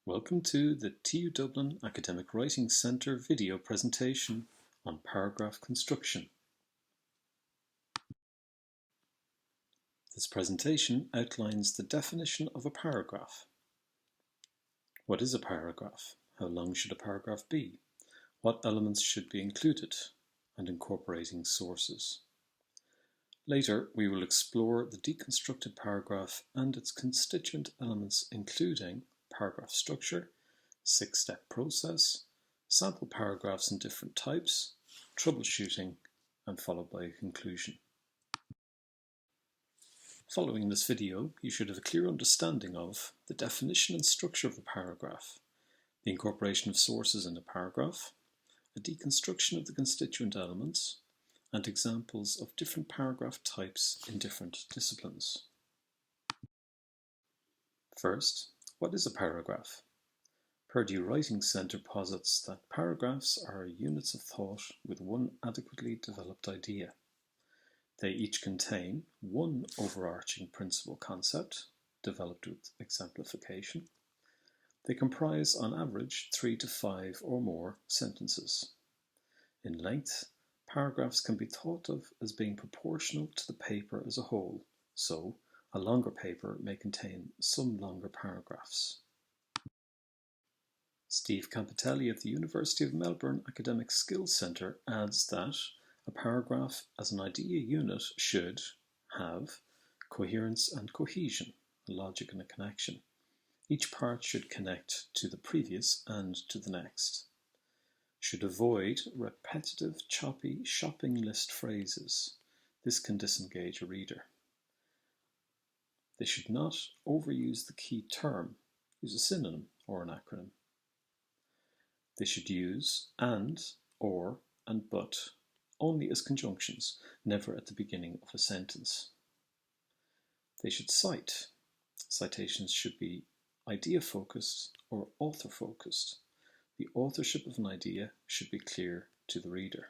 Welcome to the TU Dublin Academic Writing Centre video presentation on paragraph construction. This presentation outlines the definition of a paragraph. What is a paragraph? How long should a paragraph be? What elements should be included? And incorporating sources. Later, we will explore the deconstructed paragraph and its constituent elements, including paragraph structure, six-step process, sample paragraphs in different types, troubleshooting, and followed by a conclusion. Following this video, you should have a clear understanding of the definition and structure of a paragraph, the incorporation of sources in a paragraph, a deconstruction of the constituent elements, and examples of different paragraph types in different disciplines. First, what is a paragraph? Purdue Writing Centre posits that paragraphs are units of thought with one adequately developed idea. They each contain one overarching principal concept, developed with exemplification. They comprise, on average, 3 to 5 or more sentences. In length, paragraphs can be thought of as being proportional to the paper as a whole, so a longer paper may contain some longer paragraphs. Steve Campitelli of the University of Melbourne Academic Skills Centre adds that a paragraph as an idea unit should have coherence and cohesion, a logic and a connection. Each part should connect to the previous and to the next. Should avoid repetitive, choppy shopping list phrases. This can disengage a reader. They should not overuse the key term. Use a synonym or an acronym. They should use and, or, and but only as conjunctions, never at the beginning of a sentence. They should cite. Citations should be idea-focused or author-focused. The authorship of an idea should be clear to the reader.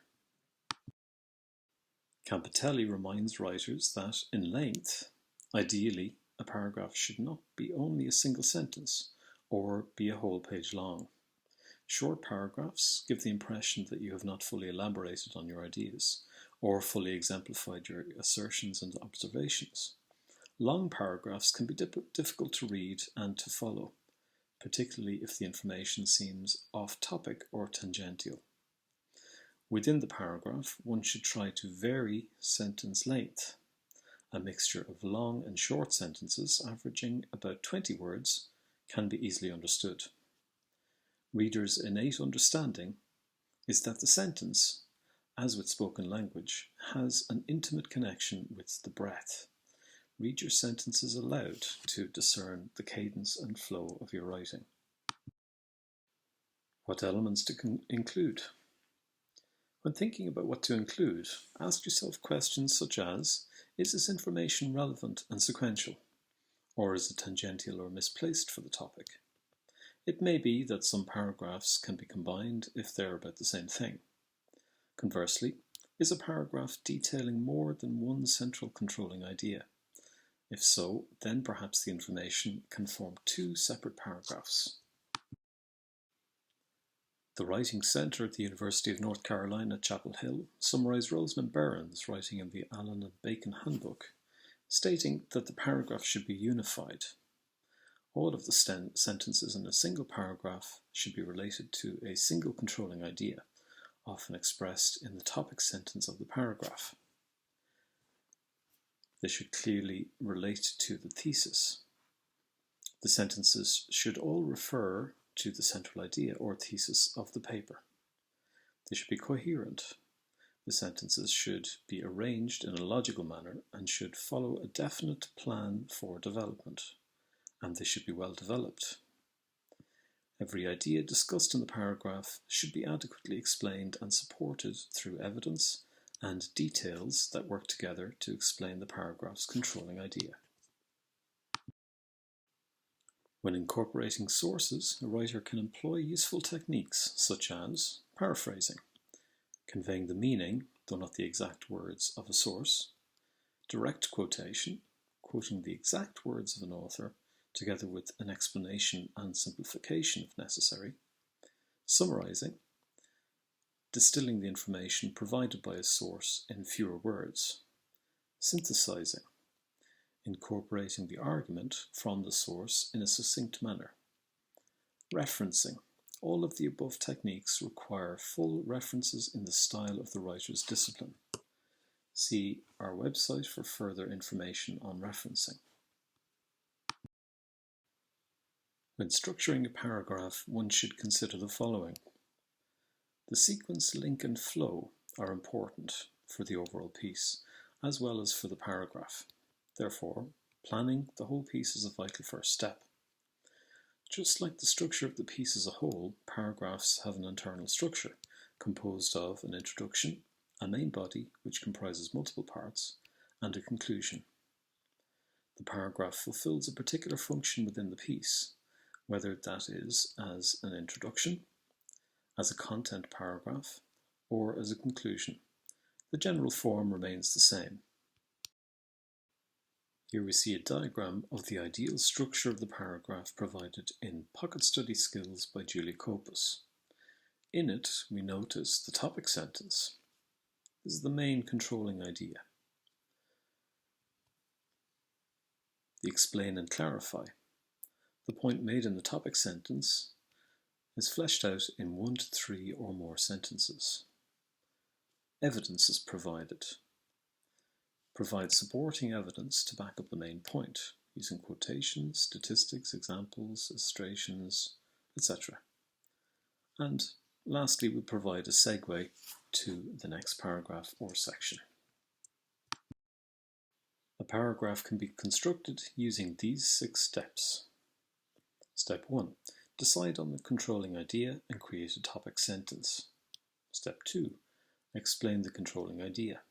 Campitelli reminds writers that, in length, ideally, a paragraph should not be only a single sentence or be a whole page long. Short paragraphs give the impression that you have not fully elaborated on your ideas or fully exemplified your assertions and observations. Long paragraphs can be difficult to read and to follow, particularly if the information seems off-topic or tangential. Within the paragraph, one should try to vary sentence length. A mixture of long and short sentences, averaging about 20 words, can be easily understood. Readers' innate understanding is that the sentence, as with spoken language, has an intimate connection with the breath. Read your sentences aloud to discern the cadence and flow of your writing. What elements to include? When thinking about what to include, ask yourself questions such as, is this information relevant and sequential? Or is it tangential or misplaced for the topic? It may be that some paragraphs can be combined if they're about the same thing. Conversely, is a paragraph detailing more than one central controlling idea? If so, then perhaps the information can form two separate paragraphs. The Writing Centre at the University of North Carolina at Chapel Hill summarised Rosamund Barron's writing in the Allen and Bacon Handbook, stating that the paragraph should be unified. All of the sentences in a single paragraph should be related to a single controlling idea, often expressed in the topic sentence of the paragraph. They should clearly relate to the thesis. The sentences should all refer to the central idea or thesis of the paper. They should be coherent. The sentences should be arranged in a logical manner and should follow a definite plan for development, and they should be well developed. Every idea discussed in the paragraph should be adequately explained and supported through evidence and details that work together to explain the paragraph's controlling idea. When incorporating sources, a writer can employ useful techniques such as paraphrasing, conveying the meaning, though not the exact words, of a source, direct quotation, quoting the exact words of an author, together with an explanation and simplification if necessary, summarizing, distilling the information provided by a source in fewer words, synthesizing, incorporating the argument from the source in a succinct manner, referencing. All of the above techniques require full references in the style of the writer's discipline. See our website for further information on referencing. When structuring a paragraph, one should consider the following. The sequence, link and flow are important for the overall piece, as well as for the paragraph. Therefore, planning the whole piece is a vital first step. Just like the structure of the piece as a whole, paragraphs have an internal structure composed of an introduction, a main body which comprises multiple parts, and a conclusion. The paragraph fulfills a particular function within the piece, whether that is as an introduction, as a content paragraph, or as a conclusion. The general form remains the same. Here we see a diagram of the ideal structure of the paragraph provided in Pocket Study Skills by Julia Kopus. In it, we notice the topic sentence. This is the main controlling idea. The explain and clarify. The point made in the topic sentence is fleshed out in 1 to 3 or more sentences. Evidence is provided. Provide supporting evidence to back up the main point, using quotations, statistics, examples, illustrations, etc. And lastly, we provide a segue to the next paragraph or section. A paragraph can be constructed using these 6 steps. Step 1. Decide on the controlling idea and create a topic sentence. Step 2. Explain the controlling idea.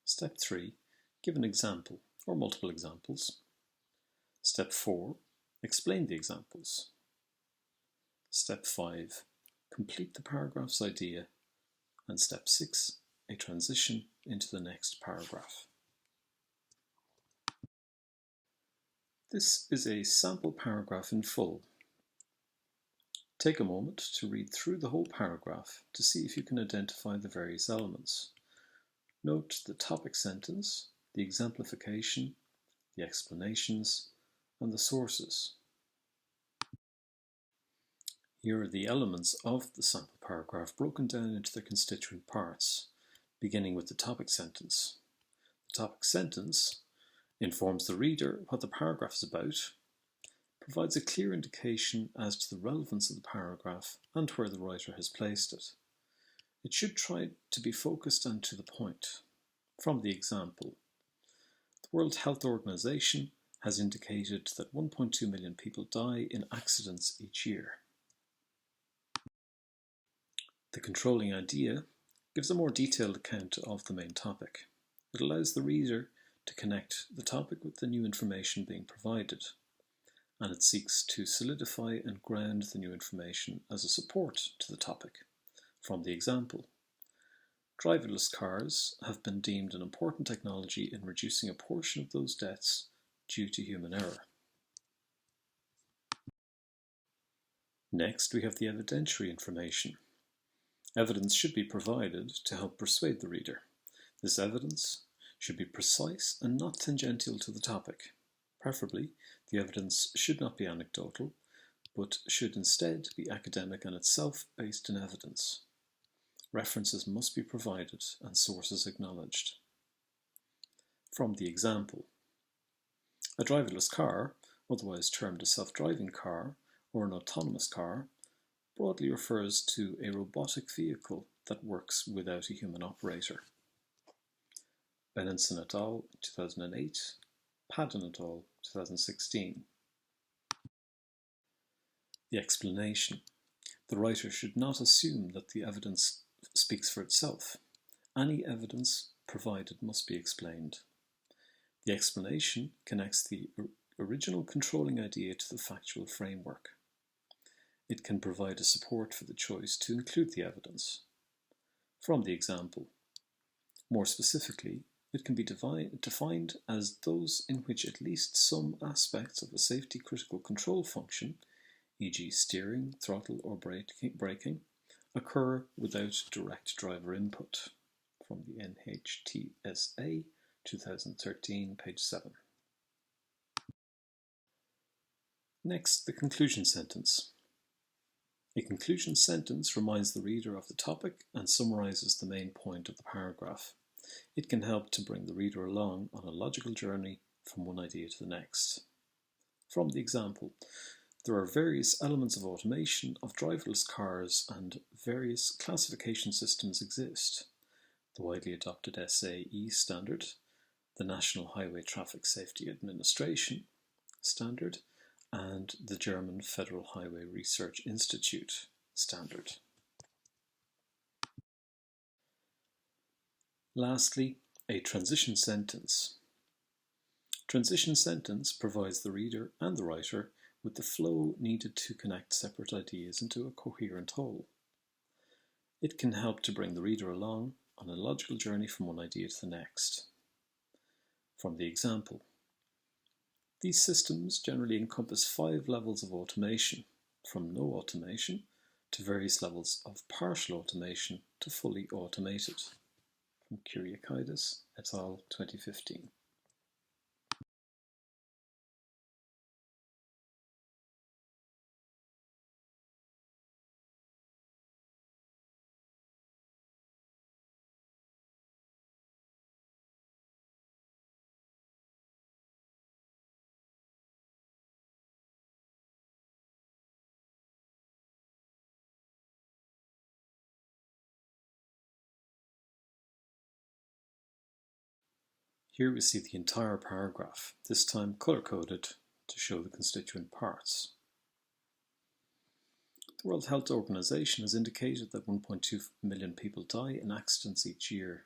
Step 3. Give an example or multiple examples. Step 4. Explain the examples. Step 5. Complete the paragraph's idea. And step 6. A transition into the next paragraph. This is a sample paragraph in full. Take a moment to read through the whole paragraph to see if you can identify the various elements. Note the topic sentence, the exemplification, the explanations, and the sources. Here are the elements of the sample paragraph broken down into their constituent parts, beginning with the topic sentence. The topic sentence informs the reader what the paragraph is about, provides a clear indication as to the relevance of the paragraph and where the writer has placed it. It should try to be focused and to the point. From the example, the World Health Organization has indicated that 1.2 million people die in accidents each year. The controlling idea gives a more detailed account of the main topic. It allows the reader to connect the topic with the new information being provided, and it seeks to solidify and ground the new information as a support to the topic. From the example, driverless cars have been deemed an important technology in reducing a portion of those deaths due to human error. Next, we have the evidentiary information. Evidence should be provided to help persuade the reader. This evidence should be precise and not tangential to the topic. Preferably, the evidence should not be anecdotal, but should instead be academic and itself based in evidence. References must be provided and sources acknowledged. From the example, a driverless car, otherwise termed a self-driving car or an autonomous car, broadly refers to a robotic vehicle that works without a human operator. Benenson et al. 2008, Padden et al. 2016. The explanation. The writer should not assume that the evidence speaks for itself. Any evidence provided must be explained. The explanation connects the original controlling idea to the factual framework. It can provide a support for the choice to include the evidence. From the example, more specifically, It can be defined as those in which at least some aspects of a safety critical control function, e.g. steering, throttle or braking, occur without direct driver input. From the NHTSA 2013, page 7. Next, the conclusion sentence. A conclusion sentence reminds the reader of the topic and summarizes the main point of the paragraph. It can help to bring the reader along on a logical journey from one idea to the next. From the example, there are various elements of automation of driverless cars and various classification systems exist. The widely adopted SAE standard, the National Highway Traffic Safety Administration standard, and the German Federal Highway Research Institute standard. Lastly, a transition sentence. Transition sentence provides the reader and the writer with the flow needed to connect separate ideas into a coherent whole. It can help to bring the reader along on a logical journey from one idea to the next. From the example, these systems generally encompass 5 levels of automation, from no automation to various levels of partial automation to fully automated. From Kyriakidis et al. 2015. Here we see the entire paragraph, this time colour-coded to show the constituent parts. The World Health Organization has indicated that 1.2 million people die in accidents each year.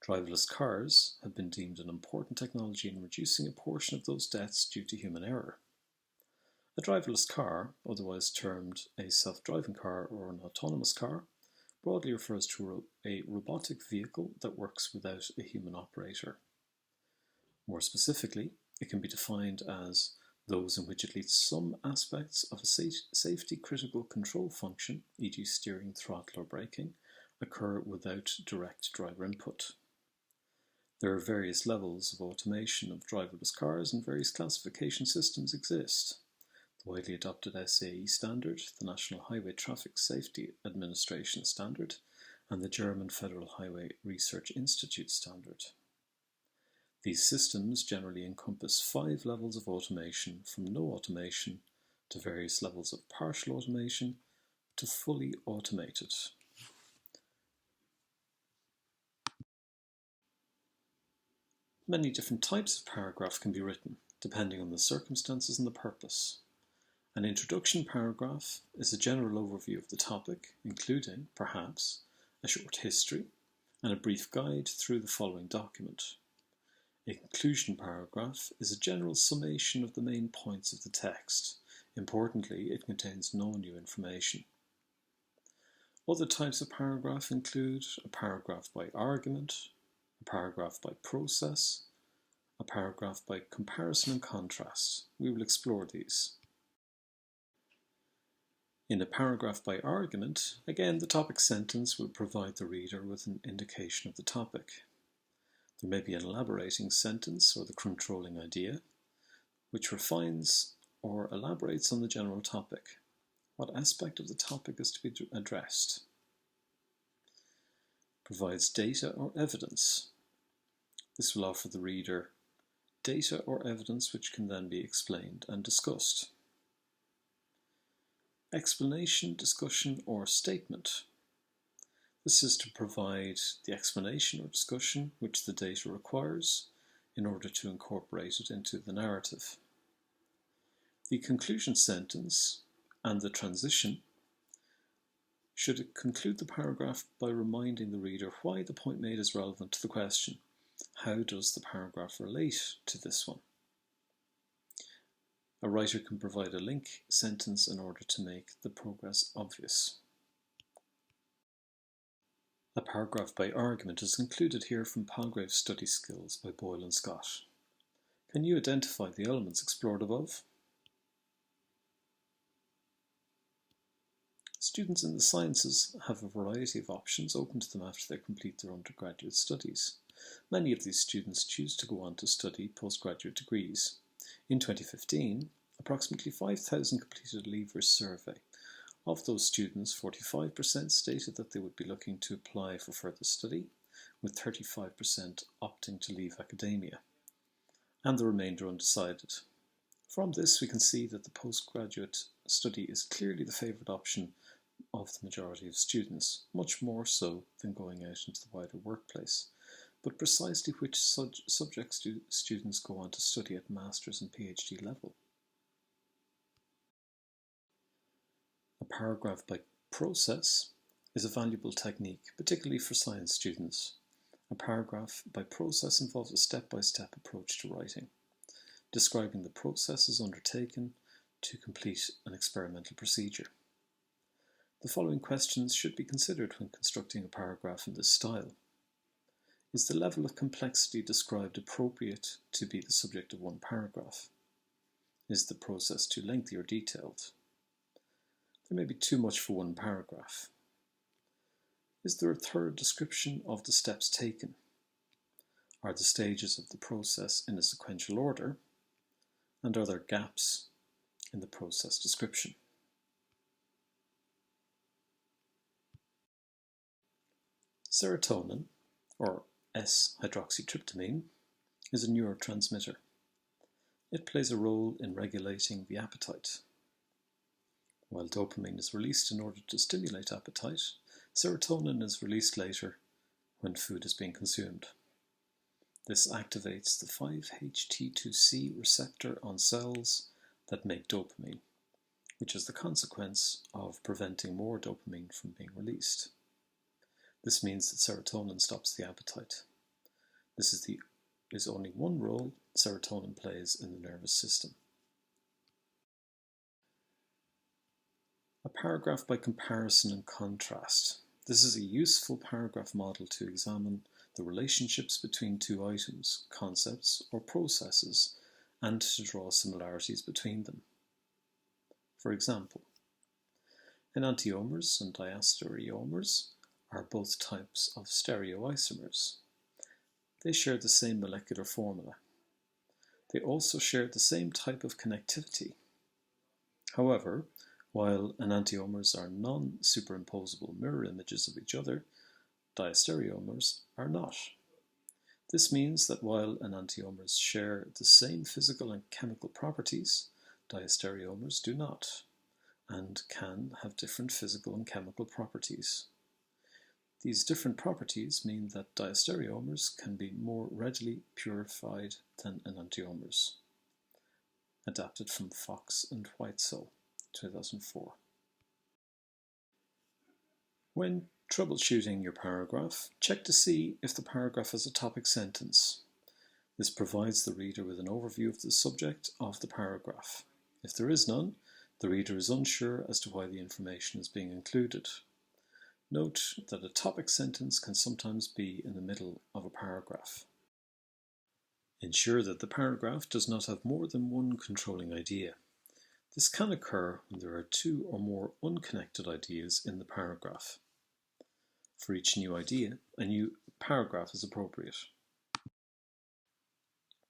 Driverless cars have been deemed an important technology in reducing a portion of those deaths due to human error. A driverless car, otherwise termed a self-driving car or an autonomous car, broadly refers to a robotic vehicle that works without a human operator. More specifically, it can be defined as those in which at least some aspects of a safety critical control function, e.g. steering, throttle or braking, occur without direct driver input. There are various levels of automation of driverless cars and various classification systems exist. The widely adopted SAE standard, the National Highway Traffic Safety Administration standard, and the German Federal Highway Research Institute standard. These systems generally encompass 5 levels of automation, from no automation to various levels of partial automation to fully automated. Many different types of paragraph can be written, depending on the circumstances and the purpose. An introduction paragraph is a general overview of the topic, including, perhaps, a short history and a brief guide through the following document. A conclusion paragraph is a general summation of the main points of the text. Importantly, it contains no new information. Other types of paragraph include a paragraph by argument, a paragraph by process, a paragraph by comparison and contrast. We will explore these. In a paragraph by argument, again the topic sentence will provide the reader with an indication of the topic. There may be an elaborating sentence or the controlling idea, which refines or elaborates on the general topic. What aspect of the topic is to be addressed? Provides data or evidence. This will offer the reader data or evidence which can then be explained and discussed. Explanation, discussion, or statement. This is to provide the explanation or discussion which the data requires in order to incorporate it into the narrative. The conclusion sentence and the transition should conclude the paragraph by reminding the reader why the point made is relevant to the question. How does the paragraph relate to this one? A writer can provide a link sentence in order to make the progress obvious. A paragraph by argument is included here from Palgrave's Study Skills by Boyle and Scott. Can you identify the elements explored above? Students in the sciences have a variety of options open to them after they complete their undergraduate studies. Many of these students choose to go on to study postgraduate degrees. In 2015, approximately 5,000 completed a Leavers survey. Of those students, 45% stated that they would be looking to apply for further study, with 35% opting to leave academia, and the remainder undecided. From this, we can see that the postgraduate study is clearly the favoured option of the majority of students, much more so than going out into the wider workplace. But precisely which subjects do students go on to study at master's and PhD level? A paragraph by process is a valuable technique, particularly for science students. A paragraph by process involves a step-by-step approach to writing, describing the processes undertaken to complete an experimental procedure. The following questions should be considered when constructing a paragraph in this style. Is the level of complexity described appropriate to be the subject of one paragraph? Is the process too lengthy or detailed? There may be too much for one paragraph. Is there a thorough description of the steps taken? Are the stages of the process in a sequential order? And are there gaps in the process description? Serotonin, or S-hydroxytryptamine, is a neurotransmitter. It plays a role in regulating the appetite. While dopamine is released in order to stimulate appetite, serotonin is released later when food is being consumed. This activates the 5-HT2C receptor on cells that make dopamine, which is the consequence of preventing more dopamine from being released. This means that serotonin stops the appetite. This is only one role serotonin plays in the nervous system. A paragraph by comparison and contrast. This is a useful paragraph model to examine the relationships between two items, concepts, or processes, and to draw similarities between them. For example, enantiomers and diastereomers are both types of stereoisomers. They share the same molecular formula. They also share the same type of connectivity. However, while enantiomers are non-superimposable mirror images of each other, diastereomers are not. This means that while enantiomers share the same physical and chemical properties, diastereomers do not, and can have different physical and chemical properties. These different properties mean that diastereomers can be more readily purified than enantiomers. Adapted from Fox and Whitesell, 2004. When troubleshooting your paragraph, check to see if the paragraph has a topic sentence. This provides the reader with an overview of the subject of the paragraph. If there is none, the reader is unsure as to why the information is being included. Note that a topic sentence can sometimes be in the middle of a paragraph. Ensure that the paragraph does not have more than one controlling idea. This can occur when there are two or more unconnected ideas in the paragraph. For each new idea, a new paragraph is appropriate.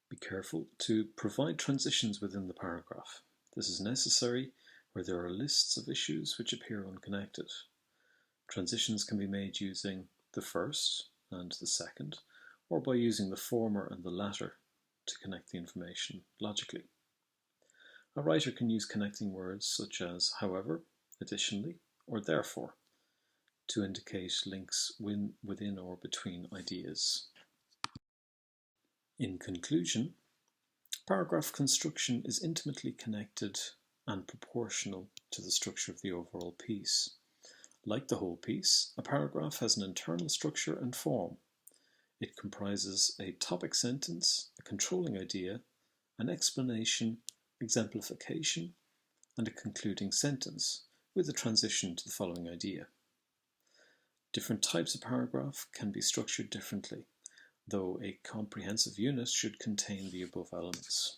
Be careful to provide transitions within the paragraph. This is necessary where there are lists of issues which appear unconnected. Transitions can be made using the first and the second, or by using the former and the latter to connect the information logically. A writer can use connecting words such as however, additionally, or therefore to indicate links within or between ideas. In conclusion, paragraph construction is intimately connected and proportional to the structure of the overall piece. Like the whole piece, a paragraph has an internal structure and form. It comprises a topic sentence, a controlling idea, an explanation, exemplification, and a concluding sentence, with a transition to the following idea. Different types of paragraph can be structured differently, though a comprehensive unit should contain the above elements.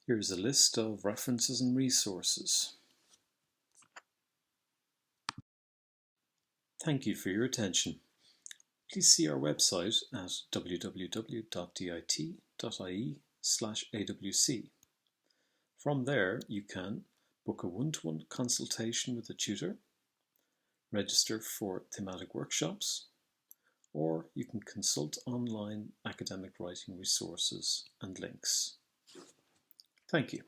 Here's a list of references and resources. Thank you for your attention. Please see our website at www.dit.ie/awc. From there, you can book a one-to-one consultation with a tutor, register for thematic workshops, or you can consult online academic writing resources and links. Thank you.